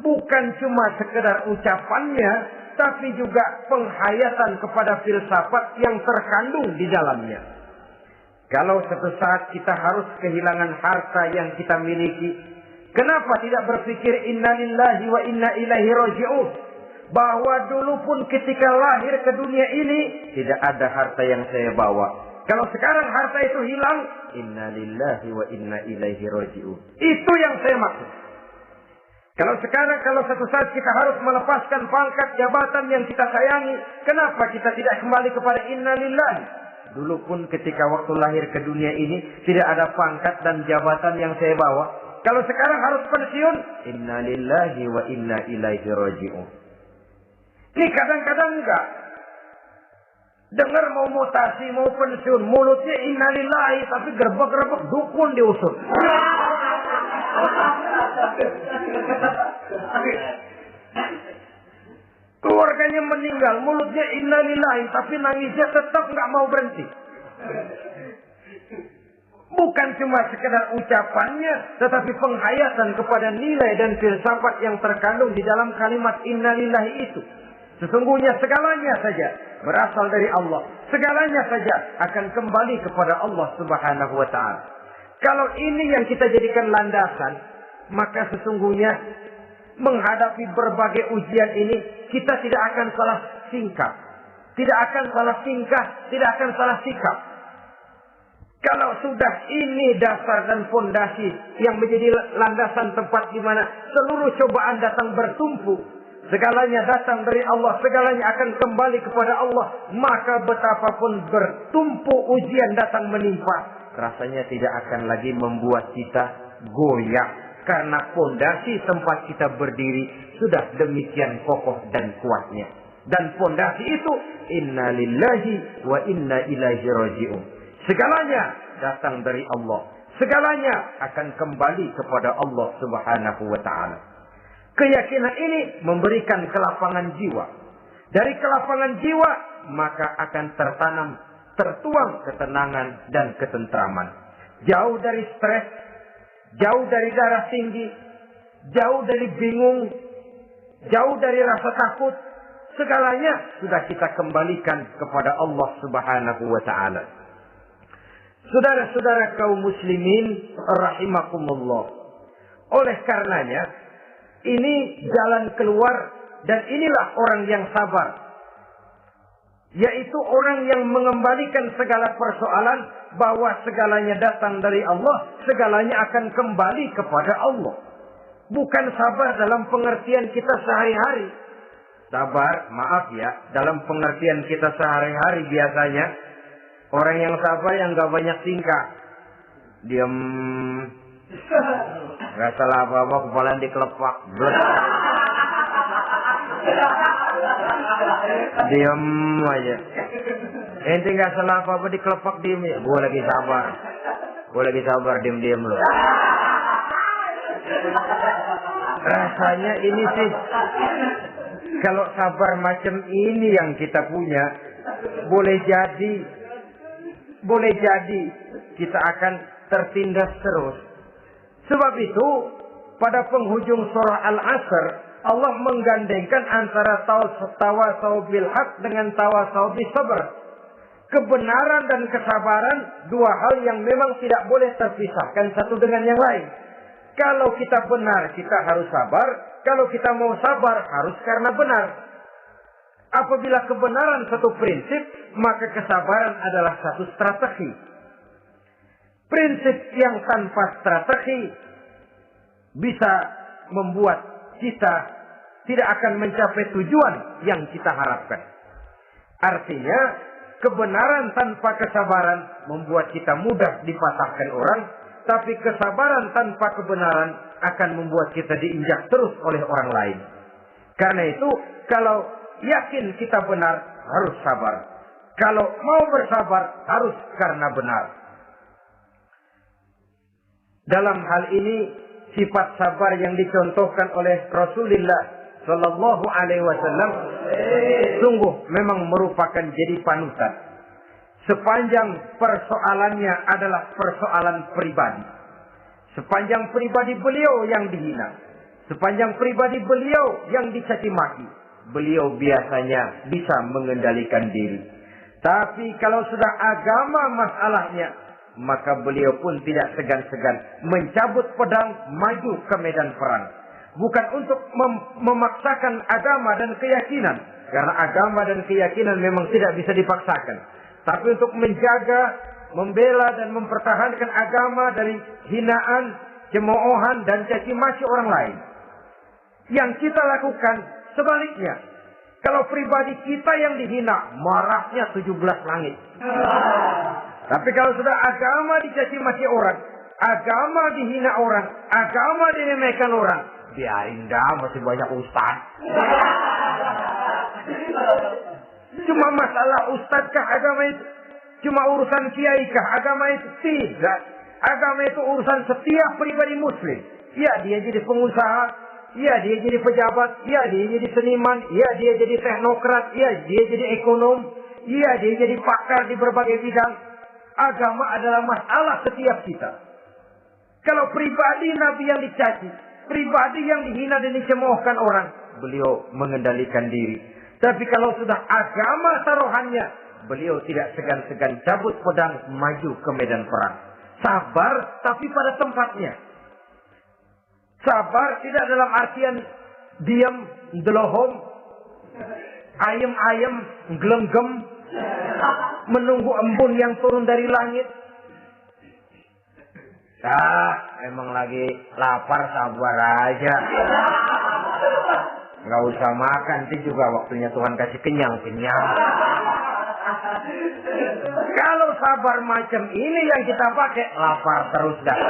Bukan cuma sekedar ucapannya, tapi juga penghayatan kepada filsafat yang terkandung di dalamnya. Kalau suatu saat kita harus kehilangan harta yang kita miliki, kenapa tidak berpikir inna lillahi wa inna ilaihi raji'un? Bahwa dulu pun ketika lahir ke dunia ini, tidak ada harta yang saya bawa. Kalau sekarang harta itu hilang, inna lillahi wa inna ilaihi raji'un. Itu yang saya maksud. Kalau sekarang, kalau suatu saat kita harus melepaskan pangkat jabatan yang kita sayangi, kenapa kita tidak kembali kepada inna lillahi? Dulu pun ketika waktu lahir ke dunia ini, tidak ada pangkat dan jabatan yang saya bawa. Kalau sekarang harus pensiun, inna lillahi wa inna ilaihi raji'un. Ini kadang-kadang enggak. Dengar mau mutasi, mau pensiun, mulutnya inna lillahi, tapi gerbek-gerbek dukun diusut. Keluarganya meninggal, mulutnya inna lillahi, tapi nangisnya tetap nggak mau berhenti. Bukan cuma sekedar ucapannya, tetapi penghayatan kepada nilai dan filsafat yang terkandung di dalam kalimat inna lillahi itu. Sesungguhnya segalanya saja berasal dari Allah. Segalanya saja akan kembali kepada Allah Subhanahu wa ta'ala. Kalau ini yang kita jadikan landasan, maka sesungguhnya menghadapi berbagai ujian ini, kita tidak akan salah singkap, tidak akan salah tingkah, tidak akan salah sikap. Kalau sudah ini dasar dan fondasi yang menjadi landasan tempat di mana seluruh cobaan datang bertumpu, segalanya datang dari Allah, segalanya akan kembali kepada Allah, maka betapapun bertumpu ujian datang menimpa, rasanya tidak akan lagi membuat kita goyah. Karena fondasi tempat kita berdiri sudah demikian kokoh dan kuatnya. Dan fondasi itu inna lillahi wa inna ilaihi raji'un. Segalanya datang dari Allah. Segalanya akan kembali kepada Allah Subhanahu wa ta'ala. Keyakinan ini memberikan kelapangan jiwa. Dari kelapangan jiwa maka akan tertuang ketenangan dan ketentraman. Jauh dari stres, jauh dari darah tinggi, jauh dari bingung, jauh dari rasa takut, segalanya sudah kita kembalikan kepada Allah Subhanahu wa ta'ala. Saudara-saudara kaum muslimin rahimakumullah. Oleh karenanya, ini jalan keluar dan inilah orang yang sabar. Yaitu orang yang mengembalikan segala persoalan bahwa segalanya datang dari Allah, segalanya akan kembali kepada Allah. Bukan sabar dalam pengertian kita sehari-hari. Sabar, maaf ya, dalam pengertian kita sehari-hari biasanya orang yang sabar yang gak banyak tingkah. Diam, gak salah apa-apa, kepala dikelepak. Diam aja. Ente nggak salah apa-apa dikelepak diem ya. Gue lagi sabar, diem loh. Rasanya ini sih, kalau sabar macam ini yang kita punya, boleh jadi boleh jadi kita akan tertindas terus. Sebab itu, pada penghujung surah Al-Asr, Allah menggandengkan antara tawasau bil haq dengan tawasau bis sabr. Kebenaran dan kesabaran, dua hal yang memang tidak boleh terpisahkan satu dengan yang lain. Kalau kita benar, kita harus sabar. Kalau kita mau sabar, harus karena benar. Apabila kebenaran satu prinsip, maka kesabaran adalah satu strategi. Prinsip yang tanpa strategi bisa membuat kita tidak akan mencapai tujuan yang kita harapkan. Artinya, kebenaran tanpa kesabaran membuat kita mudah dipatahkan orang, tapi kesabaran tanpa kebenaran akan membuat kita diinjak terus oleh orang lain. Karena itu, kalau yakin kita benar, harus sabar. Kalau mau bersabar, harus karena benar. Dalam hal ini, sifat sabar yang dicontohkan oleh Rasulullah Sallallahu Alaihi Wasallam sungguh memang merupakan jadi panutan. Sepanjang persoalannya adalah persoalan pribadi. Sepanjang pribadi beliau yang dihina, sepanjang pribadi beliau yang dicaci maki, beliau biasanya bisa mengendalikan diri. Tapi kalau sudah agama masalahnya, maka beliau pun tidak segan-segan mencabut pedang, maju ke medan perang. Bukan untuk memaksakan agama dan keyakinan, karena agama dan keyakinan memang tidak bisa dipaksakan. Tapi untuk menjaga, membela dan mempertahankan agama dari hinaan, cemoohan dan caci maki orang lain. Yang kita lakukan sebaliknya. Kalau pribadi kita yang dihina, marahnya 17 langit. Tapi kalau sudah agama dicaci maki orang, agama dihina orang, agama diremehkan orang, biarin dah, masih banyak ustaz. Cuma masalah ustazkah agama itu? Cuma urusan kiaikah agama itu? Tidak. Agama itu urusan setiap pribadi muslim. Ya, dia jadi pengusaha. Ya, dia jadi pejabat. Ya, dia jadi seniman. Ya, dia jadi teknokrat. Ya, dia jadi ekonom. Ya, dia jadi pakar di berbagai bidang. Agama adalah masalah setiap kita. Kalau pribadi Nabi yang dicaci, pribadi yang dihina dan dicemoohkan orang, beliau mengendalikan diri. Tapi kalau sudah agama taruhannya, beliau tidak segan-segan cabut pedang, maju ke medan perang. Sabar, tapi pada tempatnya. Sabar tidak dalam artian diam, delohom, ayem-ayem, gelenggem, menunggu embun yang turun dari langit. Emang lagi lapar, sabar aja. Nggak usah makan, nanti juga waktunya Tuhan kasih kenyang-kenyang. Kalau sabar macam ini yang kita pakai, lapar terus dah.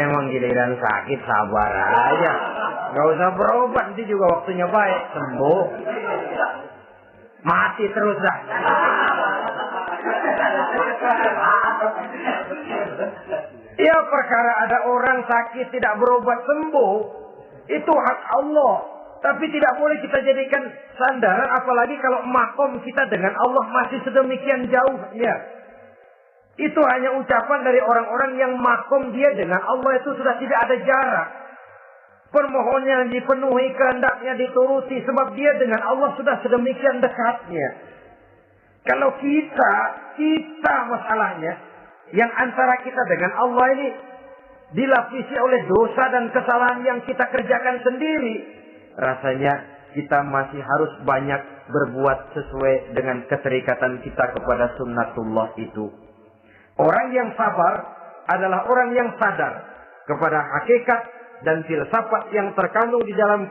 Emang giliran sakit, sabar aja. Nggak usah berobat, nanti juga waktunya baik, sembuh. Mati terus dah. Ya, perkara ada orang sakit tidak berobat sembuh, itu hak Allah. Tapi tidak boleh kita jadikan sandaran, apalagi kalau makom kita dengan Allah masih sedemikian jauhnya. Itu hanya ucapan dari orang-orang yang makom dia dengan Allah itu sudah tidak ada jarak. Permohonannya dipenuhi, kehendaknya dituruti, sebab dia dengan Allah sudah sedemikian dekatnya. Kalau kita masalahnya, yang antara kita dengan Allah ini dilapisi oleh dosa dan kesalahan yang kita kerjakan sendiri, rasanya kita masih harus banyak berbuat sesuai dengan keterikatan kita kepada sunnatullah itu. Orang yang sabar adalah orang yang sadar kepada hakikat dan filsafat yang terkandung di dalam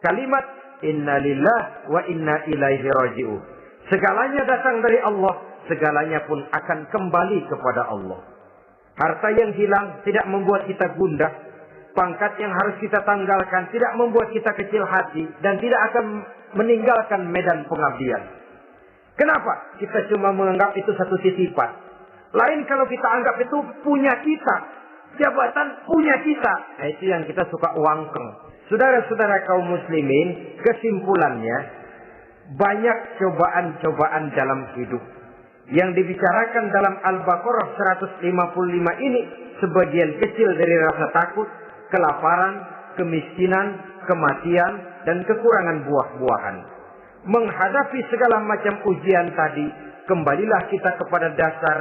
kalimat inna lillah wa inna ilaihi raji'un. Segalanya datang dari Allah, segalanya pun akan kembali kepada Allah. Harta yang hilang tidak membuat kita gundah. Pangkat yang harus kita tanggalkan tidak membuat kita kecil hati dan tidak akan meninggalkan medan pengabdian. Kenapa? Kita cuma menganggap itu satu titipan. Lain kalau kita anggap itu punya kita. Jabatan punya kita. Nah, itu yang kita suka uangkeng. Saudara-saudara kaum muslimin, kesimpulannya, banyak cobaan-cobaan dalam hidup. yang dibicarakan dalam Al-Baqarah 155 ini sebagian kecil dari rasa takut, kelaparan, kemiskinan, kematian, dan kekurangan buah-buahan. Menghadapi segala macam ujian tadi, kembalilah kita kepada dasar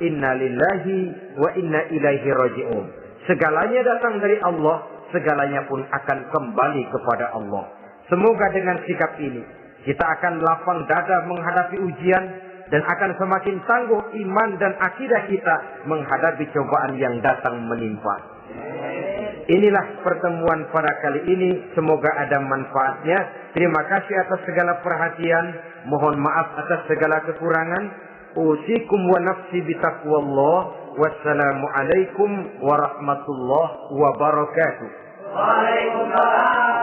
inna lillahi wa inna ilaihi raji'un. Segalanya datang dari Allah, segalanya pun akan kembali kepada Allah. Semoga dengan sikap ini kita akan lapang dada menghadapi ujian dan akan semakin tangguh iman dan akidah kita menghadapi cobaan yang datang menimpa. Inilah pertemuan pada kali ini. Semoga ada manfaatnya. Terima kasih atas segala perhatian. Mohon maaf atas segala kekurangan. Usikum wa nafsi bitaqwallah. Wassalamualaikum warahmatullahi wabarakatuh. Waalaikumsalam.